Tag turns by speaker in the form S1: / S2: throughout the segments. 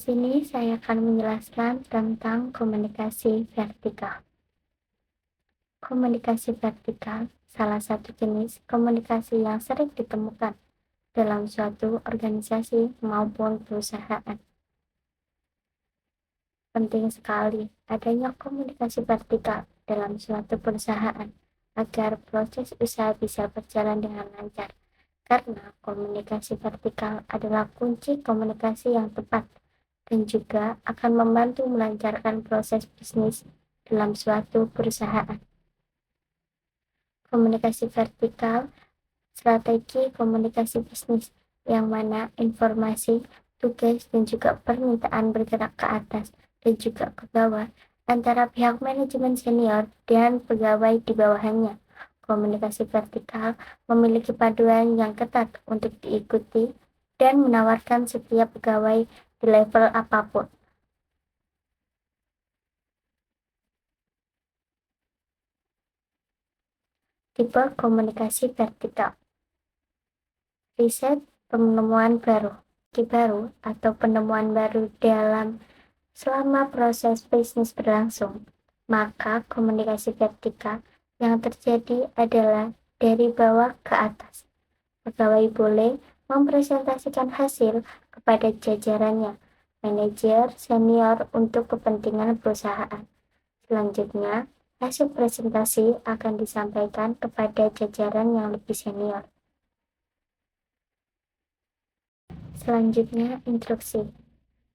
S1: sini saya akan menjelaskan tentang komunikasi vertikal. Komunikasi vertikal salah satu jenis komunikasi yang sering ditemukan dalam suatu organisasi maupun perusahaan. Penting sekali adanya komunikasi vertikal dalam suatu perusahaan agar proses usaha bisa berjalan dengan lancar. Karena komunikasi vertikal adalah kunci komunikasi yang tepat dan juga akan membantu melancarkan proses bisnis dalam suatu perusahaan. Komunikasi vertikal, strategi komunikasi bisnis yang mana informasi, tugas, dan juga permintaan bergerak ke atas dan juga ke bawah antara pihak manajemen senior dan pegawai di bawahnya. Komunikasi vertikal memiliki paduan yang ketat untuk diikuti dan menawarkan setiap pegawai di level apapun. Tipe komunikasi vertikal. Riset penemuan baru, atau penemuan baru selama proses bisnis berlangsung, maka komunikasi vertikal yang terjadi adalah dari bawah ke atas. Pegawai boleh mempresentasikan hasil kepada jajarannya, manajer senior untuk kepentingan perusahaan. Selanjutnya, hasil presentasi akan disampaikan kepada jajaran yang lebih senior. Selanjutnya, instruksi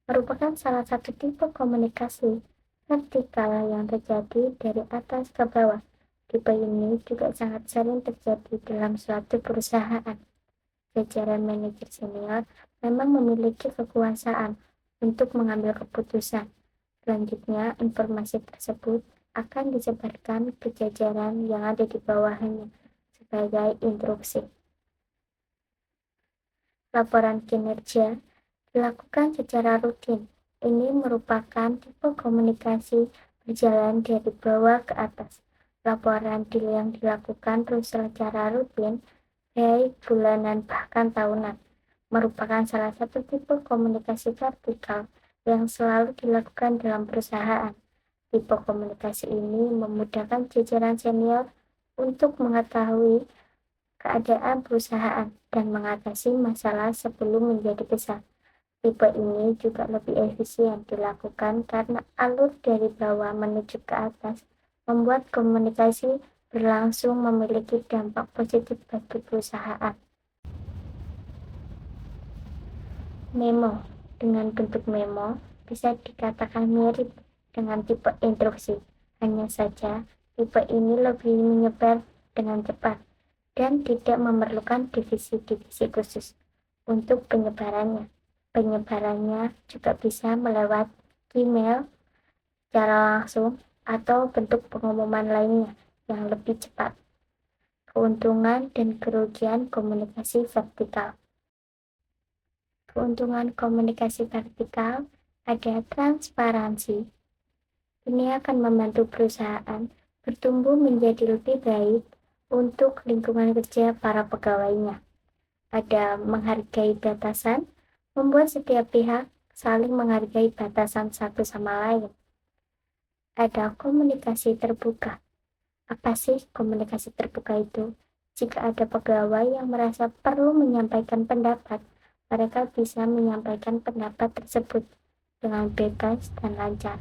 S1: merupakan salah satu tipe komunikasi vertikal yang terjadi dari atas ke bawah. Tipe ini juga sangat sering terjadi dalam suatu perusahaan. Jajaran manajer senior memang memiliki kekuasaan untuk mengambil keputusan. Selanjutnya, informasi tersebut akan disebarkan ke jajaran yang ada di bawahnya sebagai instruksi. Laporan kinerja dilakukan secara rutin. Ini merupakan tipe komunikasi berjalan dari bawah ke atas. Laporan yang dilakukan terus secara rutin, baik bulanan bahkan tahunan, merupakan salah satu tipe komunikasi vertikal yang selalu dilakukan dalam perusahaan. Tipe komunikasi ini memudahkan jajaran senior untuk mengetahui keadaan perusahaan dan mengatasi masalah sebelum menjadi besar. Tipe ini juga lebih efisien dilakukan karena alur dari bawah menuju ke atas membuat komunikasi berlangsung memiliki dampak positif bagi perusahaan. Memo. Dengan bentuk memo bisa dikatakan mirip dengan tipe instruksi. Hanya saja tipe ini lebih menyebar dengan cepat dan tidak memerlukan divisi-divisi khusus untuk penyebarannya. Penyebarannya juga bisa melewat email, secara langsung, atau bentuk pengumuman lainnya yang lebih cepat. Keuntungan dan kerugian komunikasi vertikal. Keuntungan komunikasi vertikal ada transparansi. Ini akan membantu perusahaan bertumbuh menjadi lebih baik untuk lingkungan kerja para pegawainya. Ada menghargai batasan, membuat setiap pihak saling menghargai batasan satu sama lain. Ada komunikasi terbuka. Apa sih komunikasi terbuka itu? Jika ada pegawai yang merasa perlu menyampaikan pendapat, mereka bisa menyampaikan pendapat tersebut dengan bebas dan lancar.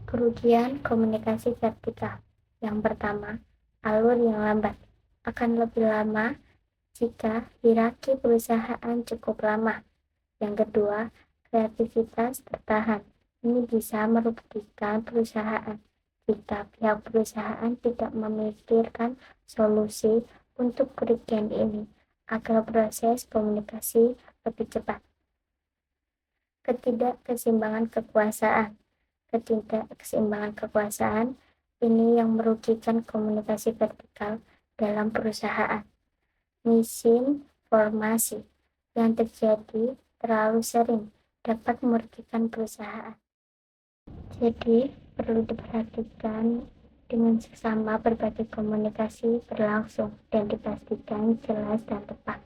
S1: Kerugian komunikasi vertikal. Yang pertama, alur yang lambat. Akan lebih lama jika hierarki perusahaan cukup lama. Yang kedua, kreativitas tertahan. Ini bisa merugikan perusahaan jika pihak perusahaan tidak memikirkan solusi untuk kerugian ini agar proses komunikasi lebih cepat. Ketidakseimbangan kekuasaan ini yang merugikan komunikasi vertikal dalam perusahaan. Misinformasi yang terjadi terlalu sering dapat merugikan perusahaan. Jadi, perlu diperhatikan dengan seksama berbagai komunikasi berlangsung dan dipastikan jelas dan tepat.